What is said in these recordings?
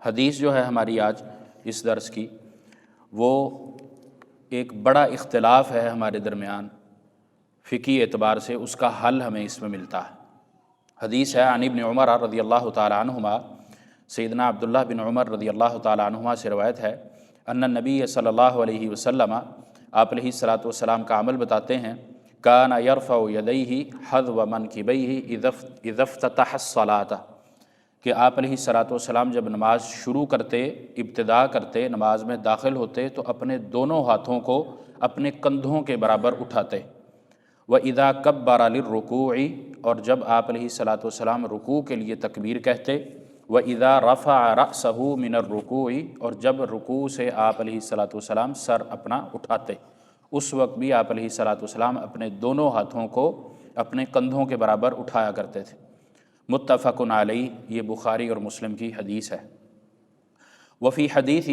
حدیث جو ہے ہماری آج اس درس کی، وہ ایک بڑا اختلاف ہے ہمارے درمیان فقہی اعتبار سے، اس کا حل ہمیں اس میں ملتا ہے۔ حدیث ہے عن ابن عمر رضی اللہ تعالی عنہما، سیدنا عبداللہ بن عمر رضی اللہ تعالی عنہما سے روایت ہے، ان النبی صلی اللہ علیہ وسلم، آپ علیہ الصلاۃ والسلام کا عمل بتاتے ہیں، کان یرفع یدیہ حذو منکبیہ اذا افتتح الصلاۃ، کہ آپ علیہ الصلاۃ والسلام جب نماز شروع کرتے، ابتدا کرتے، نماز میں داخل ہوتے تو اپنے دونوں ہاتھوں کو اپنے کندھوں کے برابر اٹھاتے۔ وَإِذَا كَبَّرَ لِلرُّكُوعِ، اور جب آپ علیہ الصلاۃ والسلام رکوع کے لیے تکبیر کہتے۔ وَإِذَا رَفَعَ رَأْسَهُ مِنَ الرُّكُوعِ، اور جب رکوع سے آپ علیہ الصلاۃ والسلام سر اپنا اٹھاتے، اس وقت بھی آپ علیہ الصلاۃ والسلام اپنے دونوں ہاتھوں کو اپنے کندھوں کے برابر اٹھایا کرتے تھے۔ متفق علیہ، یہ بخاری اور مسلم کی حدیث ہے۔ وفی حدیث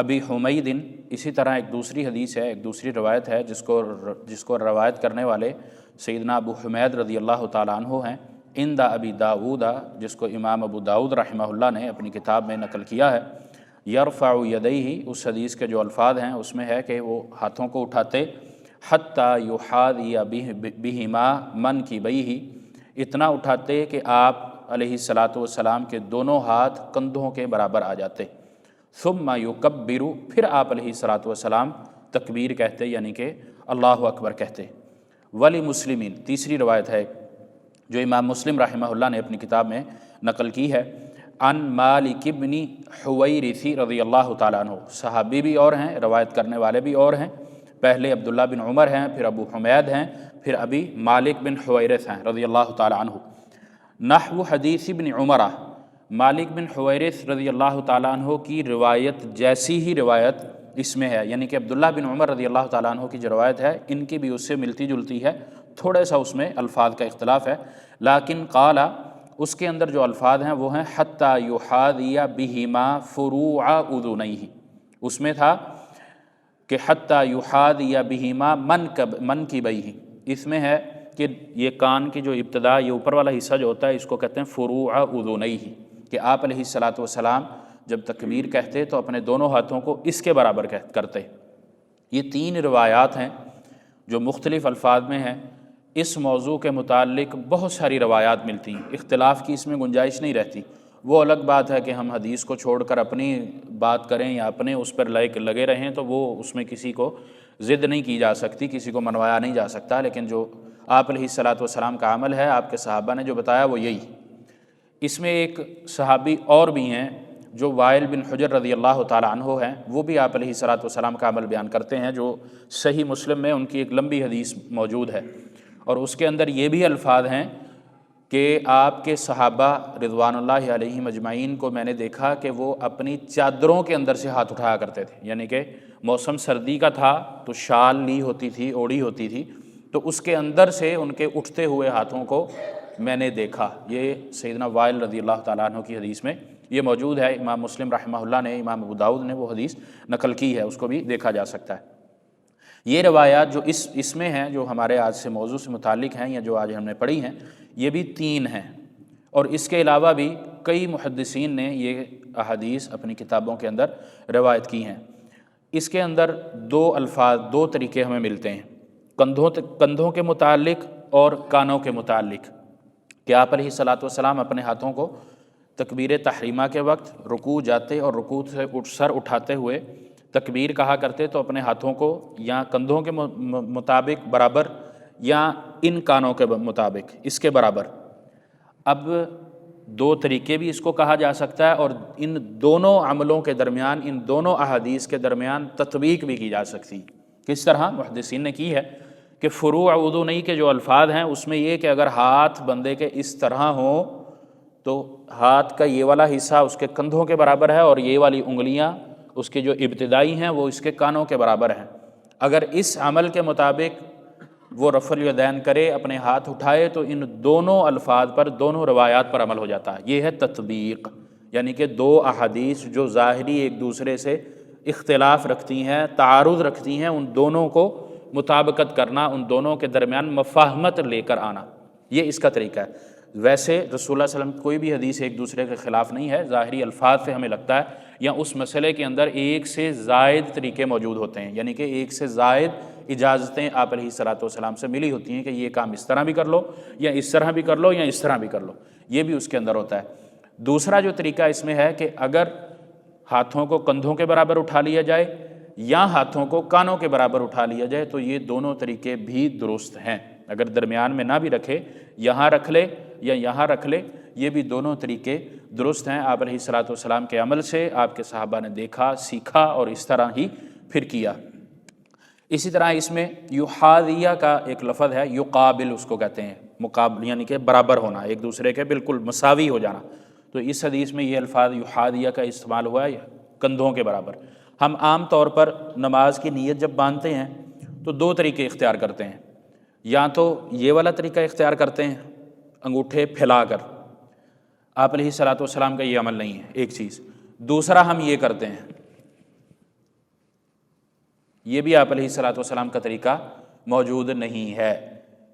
ابی حمید، اسی طرح ایک دوسری حدیث ہے، ایک دوسری روایت ہے جس کو روایت کرنے والے سیدنا ابو حمید رضی اللہ تعالیٰ عنہ ہیں، عند ابی داؤد، جس کو امام ابو داؤد رحمہ اللہ نے اپنی کتاب میں نقل کیا ہے۔ یرفع یدیہ، اس حدیث کے جو الفاظ ہیں اس میں ہے کہ وہ ہاتھوں کو اٹھاتے، حتی یحاذی بہما منکبیہ، اتنا اٹھاتے کہ آپ علیہ الصلاۃ والسلام کے دونوں ہاتھ کندھوں کے برابر آ جاتے۔ ثم یکبر، پھر آپ علیہ الصلاۃ والسلام تکبیر کہتے، یعنی کہ اللہ اکبر کہتے۔ ولی مسلمین، تیسری روایت ہے جو امام مسلم رحمہ اللہ نے اپنی کتاب میں نقل کی ہے، عن مالک بن حویرث رضی اللہ تعالیٰ عنہ، صحابی بھی اور ہیں، روایت کرنے والے بھی اور ہیں، پہلے عبداللہ بن عمر ہیں، پھر ابو حمید ہیں، پھر ابھی مالک بن حویرث ہیں رضی اللہ تعالیٰ عنہ۔ نحو حدیث ابن عمرہ، مالک بن حویرث رضی اللہ تعالیٰ عنہ کی روایت جیسی ہی روایت اس میں ہے، یعنی کہ عبداللہ بن عمر رضی اللہ تعالیٰ عنہ کی جو روایت ہے ان کی بھی اس سے ملتی جلتی ہے، تھوڑا سا اس میں الفاظ کا اختلاف ہے، لیکن قال، اس کے اندر جو الفاظ ہیں وہ ہیں حتی یحاذی بہما فروع اذنیہ، اس میں تھا کہ حتی یحاذی بہما منکبیہ، اس میں ہے کہ یہ کان کی جو ابتدا، یہ اوپر والا حصہ جو ہوتا ہے اس کو کہتے ہیں فروع اذنیہ، کہ آپ علیہ الصلاۃ والسلام جب تکبیر کہتے تو اپنے دونوں ہاتھوں کو اس کے برابر کرتے۔ یہ تین روایات ہیں جو مختلف الفاظ میں ہیں۔ اس موضوع کے متعلق بہت ساری روایات ملتی ہیں، اختلاف کی اس میں گنجائش نہیں رہتی۔ وہ الگ بات ہے کہ ہم حدیث کو چھوڑ کر اپنی بات کریں یا اپنے اس پر لگے رہیں، تو وہ اس میں کسی کو ضد نہیں کی جا سکتی، کسی کو منوایا نہیں جا سکتا، لیکن جو آپ علیہ الصلاۃ والسلام کا عمل ہے، آپ کے صحابہ نے جو بتایا وہ یہی۔ اس میں ایک صحابی اور بھی ہیں جو وائل بن حجر رضی اللہ تعالیٰ عنہ ہیں، وہ بھی آپ علیہ الصلاۃ والسلام کا عمل بیان کرتے ہیں، جو صحیح مسلم میں ان کی ایک لمبی حدیث موجود ہے، اور اس کے اندر یہ بھی الفاظ ہیں کہ آپ کے صحابہ رضوان اللہ علیہم اجمعین کو میں نے دیکھا کہ وہ اپنی چادروں کے اندر سے ہاتھ اٹھایا کرتے تھے، یعنی کہ موسم سردی کا تھا تو شال لی ہوتی تھی، اوڑھی ہوتی تھی، تو اس کے اندر سے ان کے اٹھتے ہوئے ہاتھوں کو میں نے دیکھا۔ یہ سیدنا وائل رضی اللہ تعالیٰ عنہ کی حدیث میں یہ موجود ہے، امام مسلم رحمہ اللہ نے، امام ابو داؤد نے وہ حدیث نقل کی ہے، اس کو بھی دیکھا جا سکتا ہے۔ یہ روایات جو اس میں ہیں، جو ہمارے آج سے موضوع سے متعلق ہیں یا جو آج ہم نے پڑھی ہیں، یہ بھی تین ہیں، اور اس کے علاوہ بھی کئی محدثین نے یہ احادیث اپنی کتابوں کے اندر روایت کی ہیں۔ اس کے اندر دو الفاظ، دو طریقے ہمیں ملتے ہیں، کندھوں کے متعلق اور کانوں کے متعلق، کہ آپ علیہ الصلاۃ والسلام اپنے ہاتھوں کو تکبیر تحریمہ کے وقت رکوع جاتے اور رکوع سے سر اٹھاتے ہوئے تکبیر کہا کرتے تو اپنے ہاتھوں کو یا کندھوں کے مطابق برابر یا ان کانوں کے مطابق اس کے برابر۔ اب دو طریقے بھی اس کو کہا جا سکتا ہے، اور ان دونوں عملوں کے درمیان، ان دونوں احادیث کے درمیان تطبیق بھی کی جا سکتی۔ کس طرح محدثین نے کی ہے کہ فروع اذنی کے جو الفاظ ہیں اس میں یہ کہ اگر ہاتھ بندے کے اس طرح ہوں تو ہاتھ کا یہ والا حصہ اس کے کندھوں کے برابر ہے، اور یہ والی انگلیاں اس کے جو ابتدائی ہیں وہ اس کے کانوں کے برابر ہیں۔ اگر اس عمل کے مطابق وہ رفع الیدین کرے، اپنے ہاتھ اٹھائے، تو ان دونوں الفاظ پر، دونوں روایات پر عمل ہو جاتا ہے۔ یہ ہے تطبیق، یعنی کہ دو احادیث جو ظاہری ایک دوسرے سے اختلاف رکھتی ہیں، تعارض رکھتی ہیں، ان دونوں کو مطابقت کرنا، ان دونوں کے درمیان مفاہمت لے کر آنا، یہ اس کا طریقہ ہے۔ ویسے رسول اللہ صلی اللہ علیہ وسلم کوئی بھی حدیث ایک دوسرے کے خلاف نہیں ہے، ظاہری الفاظ سے ہمیں لگتا ہے یا اس مسئلے کے اندر ایک سے زائد طریقے موجود ہوتے ہیں، یعنی کہ ایک سے زائد اجازتیں آپ علیہ الصلوۃ والسلام سے ملی ہوتی ہیں کہ یہ کام اس طرح بھی کر لو یا اس طرح بھی کر لو یا اس طرح بھی کر لو، یہ بھی اس کے اندر ہوتا ہے۔ دوسرا جو طریقہ اس میں ہے کہ اگر ہاتھوں کو کندھوں کے برابر اٹھا لیا جائے یا ہاتھوں کو کانوں کے برابر اٹھا لیا جائے تو یہ دونوں طریقے بھی درست ہیں۔ اگر درمیان میں نہ بھی رکھے، یہاں رکھ لے یا یہاں رکھ لے، یہ بھی دونوں طریقے درست ہیں۔ آپ علیہ الصلوۃ والسلام کے عمل سے آپ کے صحابہ نے دیکھا، سیکھا اور اس طرح ہی پھر کیا۔ اسی طرح اس میں یحاذیہ کا ایک لفظ ہے، یقابل اس کو کہتے ہیں، مقابل یعنی کہ برابر ہونا، ایک دوسرے کے بالکل مساوی ہو جانا۔ تو اس حدیث میں یہ الفاظ یحاذیہ کا استعمال ہوا ہے، کندھوں کے برابر۔ ہم عام طور پر نماز کی نیت جب باندھتے ہیں تو دو طریقے اختیار کرتے ہیں، یا تو یہ والا طریقہ اختیار کرتے ہیں انگوٹھے پھیلا کر، آپ علیہ الصلوۃ والسلام کا یہ عمل نہیں ہے ایک چیز۔ دوسرا ہم یہ کرتے ہیں، یہ بھی آپ علیہ الصلوۃ والسلام کا طریقہ موجود نہیں ہے،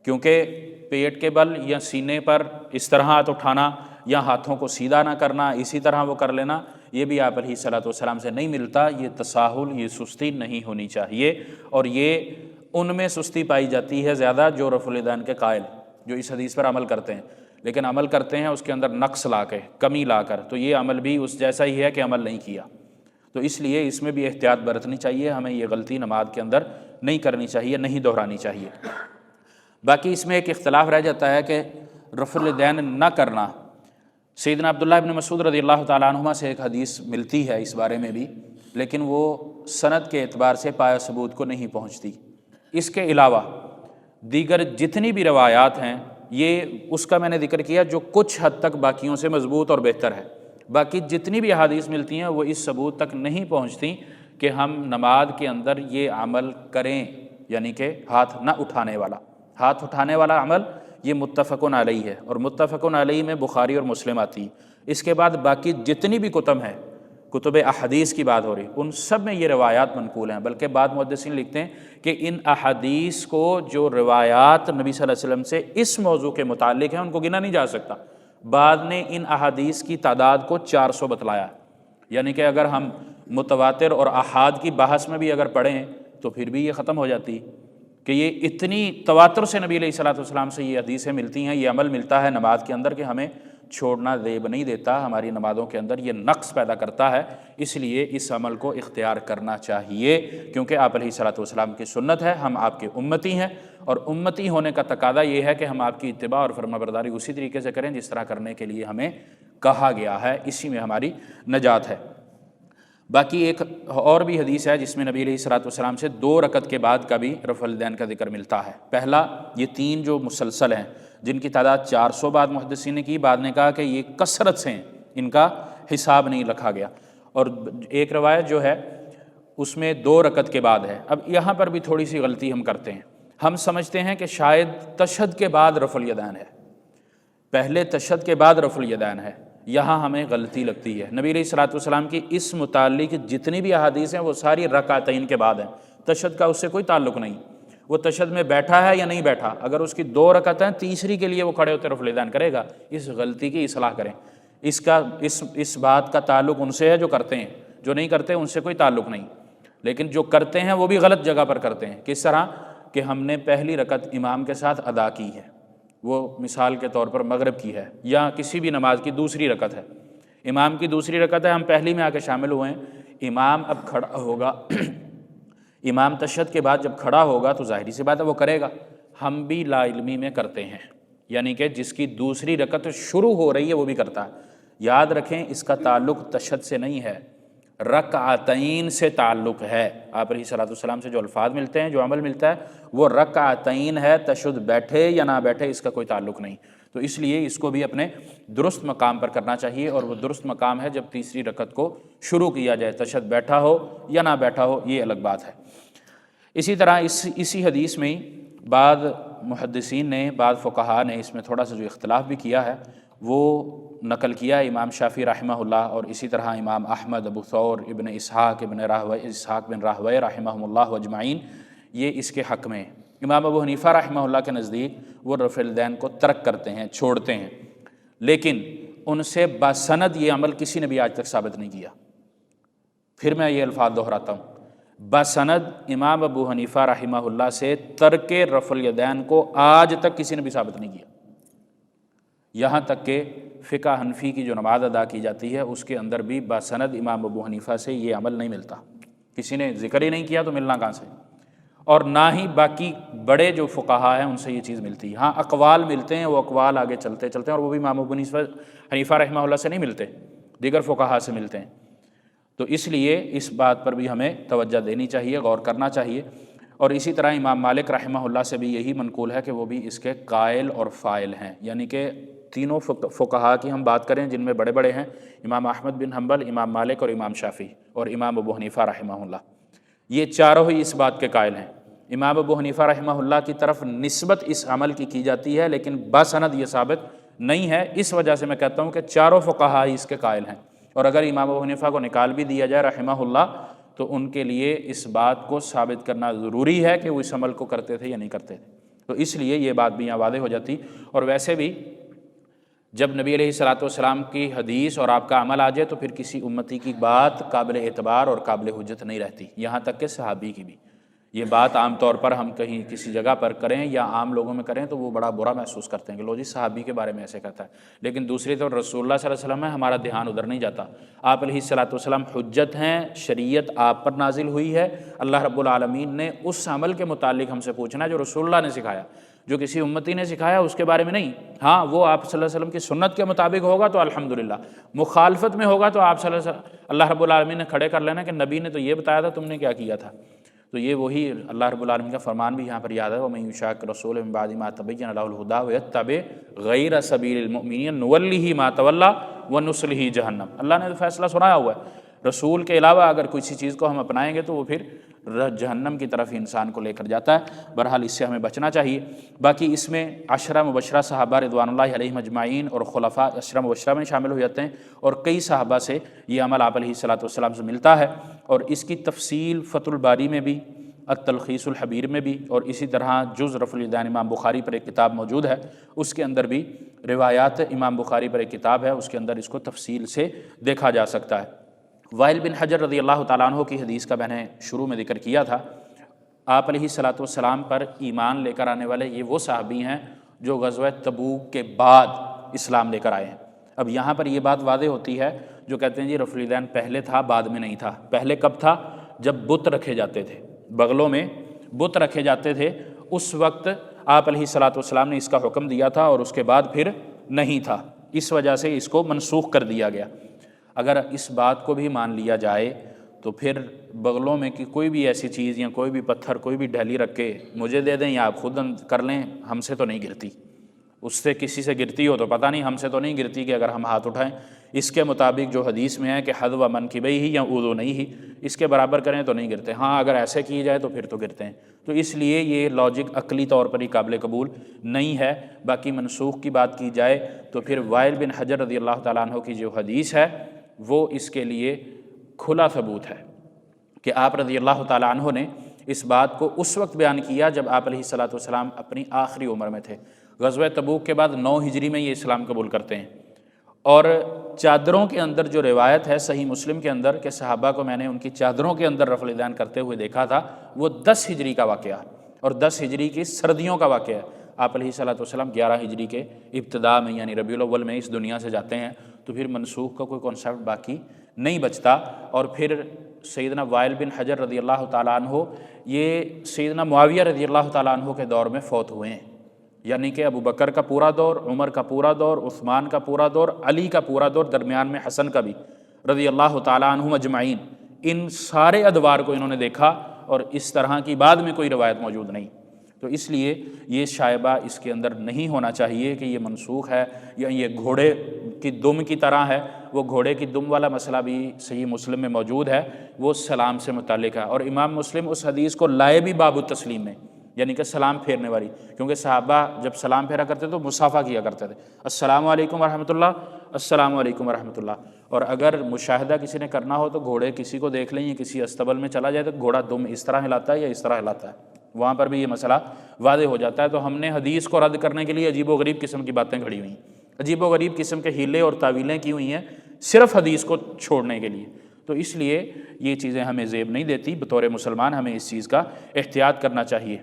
کیونکہ پیٹ کے بل یا سینے پر اس طرح ہاتھ اٹھانا یا ہاتھوں کو سیدھا نہ کرنا، اسی طرح وہ کر لینا، یہ بھی آپ علیہ الصلوۃ والسلام سے نہیں ملتا۔ یہ تساہل، یہ سستی نہیں ہونی چاہیے، اور یہ ان میں سستی پائی جاتی ہے زیادہ جو رفع الیدین کے قائل، جو اس حدیث پر عمل کرتے ہیں، لیکن عمل کرتے ہیں اس کے اندر نقص لا کے، کمی لا کر، تو یہ عمل بھی اس جیسا ہی ہے کہ عمل نہیں کیا۔ تو اس لیے اس میں بھی احتیاط برتنی چاہیے، ہمیں یہ غلطی نماز کے اندر نہیں کرنی چاہیے، نہیں دہرانی چاہیے۔ باقی اس میں ایک اختلاف رہ جاتا ہے کہ رفع الیدین نہ کرنا، سیدنا عبداللہ ابن مسعود رضی اللہ تعالیٰ عنہما سے ایک حدیث ملتی ہے اس بارے میں بھی، لیکن وہ سند کے اعتبار سے پایہ ثبوت کو نہیں پہنچتی۔ اس کے علاوہ دیگر جتنی بھی روایات ہیں، یہ اس کا میں نے ذکر کیا جو کچھ حد تک باقیوں سے مضبوط اور بہتر ہے، باقی جتنی بھی احادیث ملتی ہیں وہ اس ثبوت تک نہیں پہنچتی کہ ہم نماز کے اندر یہ عمل کریں، یعنی کہ ہاتھ نہ اٹھانے والا، ہاتھ اٹھانے والا عمل یہ متفقن علیہ ہے، اور متفقن علیہ میں بخاری اور مسلم آتی ہے۔ اس کے بعد باقی جتنی بھی کتب ہیں، کتب احادیث کی بات ہو رہی، ان سب میں یہ روایات منقول ہیں، بلکہ بعض محدثین لکھتے ہیں کہ ان احادیث کو جو روایات نبی صلی اللہ علیہ وسلم سے اس موضوع کے متعلق ہیں ان کو گنا نہیں جا سکتا۔ بعد نے ان احادیث کی تعداد کو 400 بتلایا، یعنی کہ اگر ہم متواتر اور احاد کی بحث میں بھی اگر پڑھیں تو پھر بھی یہ ختم ہو جاتی کہ یہ اتنی تواتر سے نبی علیہ الصلوۃ والسلام سے یہ حدیثیں ملتی ہیں، یہ عمل ملتا ہے نماز کے اندر کہ ہمیں چھوڑنا زیب نہیں دیتا، ہماری نمازوں کے اندر یہ نقص پیدا کرتا ہے، اس لیے اس عمل کو اختیار کرنا چاہیے، کیونکہ آپ علیہ الصلوۃ والسلام کی سنت ہے، ہم آپ کے امتی ہیں، اور امتی ہونے کا تقاضا یہ ہے کہ ہم آپ کی اتباع اور فرمانبرداری اسی طریقے سے کریں جس طرح کرنے کے لیے ہمیں کہا گیا ہے، اسی میں ہماری نجات ہے۔ باقی ایک اور بھی حدیث ہے جس میں نبی علیہ الصلوۃ والسلام سے 2 رکعت کے بعد کا بھی رفع الیدین کا ذکر ملتا ہے۔ پہلا یہ 3 جو مسلسل ہیں جن کی تعداد 400 بعد محدثین نے کی، بعد نے کہا کہ یہ کثرت سے ہیں، ان کا حساب نہیں رکھا گیا، اور ایک روایت جو ہے اس میں 2 رکعت کے بعد ہے۔ اب یہاں پر بھی تھوڑی سی غلطی ہم کرتے ہیں، ہم سمجھتے ہیں کہ شاید تشہد کے بعد رفع الیدین ہے، پہلے تشہد کے بعد رفع الیدین ہے، یہاں ہمیں غلطی لگتی ہے۔ نبی علیہ الصلوۃ والسلام کی اس متعلق جتنی بھی احادیث ہیں وہ ساری رکعتین کے بعد ہیں، تشہد کا اس سے کوئی تعلق نہیں، وہ تشہد میں بیٹھا ہے یا نہیں بیٹھا، اگر اس کی 2 رکعتیں، تیسری کے لیے وہ کھڑے ہوتے رفع الیدین کرے گا، اس غلطی کی اصلاح کریں۔ اس بات کا تعلق ان سے ہے جو کرتے ہیں، جو نہیں کرتے ان سے کوئی تعلق نہیں، لیکن جو کرتے ہیں وہ بھی غلط جگہ پر کرتے ہیں۔ کس طرح کہ ہم نے پہلی رکعت امام کے ساتھ ادا کی ہے، وہ مثال کے طور پر مغرب کی ہے، یا کسی بھی نماز کی دوسری رکعت ہے، امام کی دوسری رکعت ہے، ہم پہلی میں آ کے شامل ہوئے ہیں، امام اب کھڑا ہوگا امام تشہد کے بعد جب کھڑا ہوگا تو ظاہری سی بات ہے وہ کرے گا، ہم بھی لا علمی میں کرتے ہیں، یعنی کہ جس کی دوسری رکعت شروع ہو رہی ہے وہ بھی کرتا ہے۔ یاد رکھیں اس کا تعلق تشہد سے نہیں ہے، رکعتین سے تعلق ہے۔ آپ علیہ الصلوۃ والسلام سے جو الفاظ ملتے ہیں، جو عمل ملتا ہے وہ رکعتین ہے، تشہد بیٹھے یا نہ بیٹھے اس کا کوئی تعلق نہیں، تو اس لیے اس کو بھی اپنے درست مقام پر کرنا چاہیے، اور وہ درست مقام ہے جب تیسری رکعت کو شروع کیا جائے، تشہد بیٹھا ہو یا نہ بیٹھا ہو یہ الگ بات ہے۔ اسی طرح اسی حدیث میں بعض محدثین نے، بعض فقہاء نے اس میں تھوڑا سا جو اختلاف بھی کیا ہے وہ نقل کیا امام شافعی رحمہ اللہ، اور اسی طرح امام احمد، ابو ثور، ابن اسحاق بن راہویہ رحمہم اللہ اجمعین، یہ اس کے حق میں۔ امام ابو حنیفہ رحمہ اللہ کے نزدیک وہ رفع الیدین کو ترک کرتے ہیں، چھوڑتے ہیں، لیکن ان سے بسند یہ عمل کسی نے بھی آج تک ثابت نہیں کیا۔ پھر میں یہ الفاظ دہراتا ہوں، بسند امام ابو حنیفہ رحمہ اللہ سے ترک رفع الیدین کو آج تک کسی نے بھی ثابت نہیں کیا۔ یہاں تک کہ فقہ حنفی کی جو نماز ادا کی جاتی ہے اس کے اندر بھی بسند امام ابو حنیفہ سے یہ عمل نہیں ملتا، کسی نے ذکر ہی نہیں کیا تو ملنا کہاں سے، اور نہ ہی باقی بڑے جو فقہا ہیں ان سے یہ چیز ملتی ہے۔ ہاں اقوال ملتے ہیں، وہ اقوال آگے چلتے چلتے ہیں، اور وہ بھی امام ابو حنیفہ رحمہ اللہ سے نہیں ملتے، دیگر فقہا سے ملتے ہیں۔ تو اس لیے اس بات پر بھی ہمیں توجہ دینی چاہیے، غور کرنا چاہیے۔ اور اسی طرح امام مالک رحمہ اللہ سے بھی یہی منقول ہے کہ وہ بھی اس کے قائل اور فاعل ہیں، یعنی کہ تینوں فقہا کی ہم بات کریں جن میں بڑے بڑے ہیں، امام احمد بن حنبل، امام مالک اور امام شافعی اور امام ابو حنیفہ رحمہ اللہ، یہ چاروں ہی اس بات کے قائل ہیں۔ امام ابو حنیفہ رحمہ اللہ کی طرف نسبت اس عمل کی جاتی ہے، لیکن بسند یہ ثابت نہیں ہے۔ اس وجہ سے میں کہتا ہوں کہ چاروں فقہا ہی اس کے قائل ہیں، اور اگر امام ابو حنیفہ کو نکال بھی دیا جائے رحمہ اللہ تو ان کے لیے اس بات کو ثابت کرنا ضروری ہے کہ وہ اس عمل کو کرتے تھے یا نہیں کرتے تھے۔ تو اس لیے یہ بات بھی یہاں واضح ہو جاتی۔ اور ویسے بھی جب نبی علیہ الصلوۃ والسلام کی حدیث اور آپ کا عمل آ جائے تو پھر کسی امتی کی بات قابل اعتبار اور قابل حجت نہیں رہتی، یہاں تک کہ صحابی کی بھی۔ یہ بات عام طور پر ہم کہیں کسی جگہ پر کریں یا عام لوگوں میں کریں تو وہ بڑا برا محسوس کرتے ہیں کہ لو جی صحابی کے بارے میں ایسے کہتا ہے، لیکن دوسری طرف رسول اللہ صلی اللہ علیہ وسلم میں ہمارا دھیان ادھر نہیں جاتا۔ آپ علیہ الصلوۃ والسلام حجت ہیں، شریعت آپ پر نازل ہوئی ہے، اللہ رب العالمین نے اس عمل کے متعلق ہم سے پوچھنا ہے جو رسول اللہ نے سکھایا، جو کسی امتی نے سکھایا اس کے بارے میں نہیں۔ ہاں وہ آپ صلی اللہ علیہ وسلم کی سنت کے مطابق ہوگا تو الحمدللہ، مخالفت میں ہوگا تو آپ صلی اللہ رب العالمین نے کھڑے کر لینا کہ نبی نے تو یہ بتایا تھا، تم نے کیا کیا تھا۔ تو یہ وہی اللہ رب العالمین کا فرمان بھی یہاں پر یاد ہے، وَمَن يُشَاقِّ الرَّسُولَ مِن بَعْدِ مَا تَبَيَّنَ لَهُ الْهُدَىٰ وَيَتَّبِعْ غَيْرَ سَبِيلِ الْمُؤْمِنِينَ نُوَلِّهِ مَا تَوَلَّىٰ وَنُصْلِهِ جَهَنَّمَ۔ اللہ نے تو فیصلہ سنایا ہوا ہے، رسول کے علاوہ اگر کسی چیز کو ہم اپنائیں گے تو وہ پھر جہنم کی طرف ہی انسان کو لے کر جاتا ہے۔ بہرحال اس سے ہمیں بچنا چاہیے۔ باقی اس میں عشرہ مبشرہ صحابہ رضوان اللہ علیہم اجمعین اور خلفاء عشرہ مبشرہ میں شامل ہو جاتے ہیں، اور کئی صحابہ سے یہ عمل آپ علیہ الصلوۃ والسلام سے ملتا ہے، اور اس کی تفصیل فتح الباری میں بھی، التلخیص الحبیر میں بھی، اور اسی طرح جز رفع الیدین امام بخاری پر ایک کتاب موجود ہے، اس کے اندر بھی روایات امام بخاری پر ایک کتاب ہے، اس کے اندر اس کو تفصیل سے دیکھا جا سکتا ہے۔ وائل بن حجر رضی اللہ تعالیٰ عنہ کی حدیث کا میں نے شروع میں ذکر کیا تھا۔ آپ علیہ الصلوۃ والسلام پر ایمان لے کر آنے والے یہ وہ صحابی ہیں جو غزوہ تبوک کے بعد اسلام لے کر آئے ہیں۔ اب یہاں پر یہ بات واضح ہوتی ہے، جو کہتے ہیں جی رفع الیدین پہلے تھا بعد میں نہیں تھا۔ پہلے کب تھا؟ جب بت رکھے جاتے تھے، بغلوں میں بت رکھے جاتے تھے، اس وقت آپ علیہ الصلوۃ والسلام نے اس کا حکم دیا تھا، اور اس کے بعد پھر نہیں تھا، اس وجہ سے اس کو منسوخ کر دیا گیا۔ اگر اس بات کو بھی مان لیا جائے تو پھر بغلوں میں کی کوئی بھی ایسی چیز یا کوئی بھی پتھر، کوئی بھی ڈھیلی رکھ کے مجھے دے دیں یا آپ خود کر لیں، ہم سے تو نہیں گرتی، اس سے کسی سے گرتی ہو تو پتہ نہیں، ہم سے تو نہیں گرتی کہ اگر ہم ہاتھ اٹھائیں اس کے مطابق جو حدیث میں ہے کہ حذو منکبیہ یا اذنیہ، اس کے برابر کریں تو نہیں گرتے، ہاں اگر ایسے کی جائے تو پھر تو گرتے ہیں۔ تو اس لیے یہ لاجک عقلی طور پر ہی قابل قبول نہیں ہے۔ باقی منسوخ کی بات کی جائے تو پھر وائل بن حجر رضی اللہ تعالیٰ عنہ کی جو حدیث ہے وہ اس کے لیے کھلا ثبوت ہے کہ آپ رضی اللہ تعالیٰ عنہ نے اس بات کو اس وقت بیان کیا جب آپ علیہ الصلوۃ والسلام اپنی آخری عمر میں تھے۔ غزوہ تبوک کے بعد 9 ہجری میں یہ اسلام قبول کرتے ہیں، اور چادروں کے اندر جو روایت ہے صحیح مسلم کے اندر کہ صحابہ کو میں نے ان کی چادروں کے اندر رفع الیدین کرتے ہوئے دیکھا تھا، وہ 10 ہجری کا واقعہ، اور 10 ہجری کی سردیوں کا واقعہ ہے۔ آپ علیہ الصلوۃ والسلام 11 ہجری کے ابتداء میں یعنی ربیع الاول میں اس دنیا سے جاتے ہیں، تو پھر منسوخ کا کوئی کانسیپٹ باقی نہیں بچتا۔ اور پھر سیدنا وائل بن حجر رضی اللہ تعالیٰ عنہ یہ سیدنا معاویہ رضی اللہ تعالیٰ عنہ کے دور میں فوت ہوئے ہیں، یعنی کہ ابو بکر کا پورا دور، عمر کا پورا دور، عثمان کا پورا دور، علی کا پورا دور، درمیان میں حسن کا بھی رضی اللہ تعالیٰ عنہم اجمعین، ان سارے ادوار کو انہوں نے دیکھا، اور اس طرح کی بعد میں کوئی روایت موجود نہیں۔ تو اس لیے یہ شائبہ اس کے اندر نہیں ہونا چاہیے کہ یہ منسوخ ہے یا یہ گھوڑے کی دم کی طرح ہے۔ وہ گھوڑے کی دم والا مسئلہ بھی صحیح مسلم میں موجود ہے، وہ سلام سے متعلق ہے، اور امام مسلم اس حدیث کو لائے بھی باب التسلیم میں، یعنی کہ سلام پھیرنے والی، کیونکہ صحابہ جب سلام پھیرا کرتے تو مصافحہ کیا کرتے تھے، السلام علیکم ورحمۃ اللہ، السلام علیکم ورحمۃ اللہ۔ اور اگر مشاہدہ کسی نے کرنا ہو تو گھوڑے کسی کو دیکھ لیں یا کسی استبل میں چلا جائے تو گھوڑا دم اس طرح ہلاتا ہے یا اس طرح ہلاتا ہے، وہاں پر بھی یہ مسئلہ واضح ہو جاتا ہے۔ تو ہم نے حدیث کو رد کرنے کے لیے عجیب و غریب قسم کی باتیں کھڑی ہوئیں، عجیب و غریب قسم کے ہیلے اور تعویلیں کی ہوئی ہیں صرف حدیث کو چھوڑنے کے لیے۔ تو اس لیے یہ چیزیں ہمیں زیب نہیں دیتی، بطور مسلمان ہمیں اس چیز کا احتیاط کرنا چاہیے۔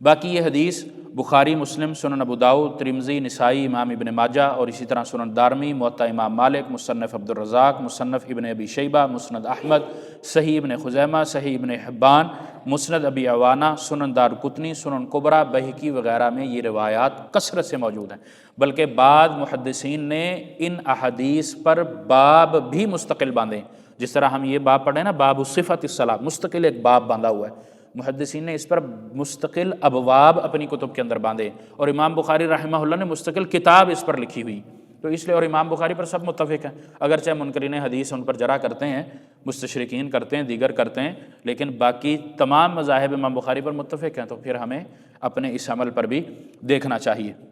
باقی یہ حدیث بخاری، مسلم، سنن ابو داؤد، ترمذی، نسائی، امام ابن ماجہ اور اسی طرح سنن دارمی، موطا امام مالک، مصنف عبد الرزاق، مصنف ابن ابی شیبہ، مسند احمد، صحیح ابن خزیمہ، صحیح ابن حبان، مسند ابی عوانہ، سنن دارقطنی، سنن کبریٰ، بہقی وغیرہ میں یہ روایات کثرت سے موجود ہیں۔ بلکہ بعض محدثین نے ان احادیث پر باب بھی مستقل باندھے، جس طرح ہم یہ باب پڑھیں نا، باب صفت الصلاۃ، مستقل ایک باب باندھا ہوا ہے۔ محدثین نے اس پر مستقل ابواب اپنی کتب کے اندر باندھے، اور امام بخاری رحمہ اللہ نے مستقل کتاب اس پر لکھی ہوئی۔ تو اس لیے، اور امام بخاری پر سب متفق ہیں، اگرچہ منکرین حدیث ان پر جرح کرتے ہیں، مستشرقین کرتے ہیں، دیگر کرتے ہیں، لیکن باقی تمام مذاہب امام بخاری پر متفق ہیں، تو پھر ہمیں اپنے اس عمل پر بھی دیکھنا چاہیے۔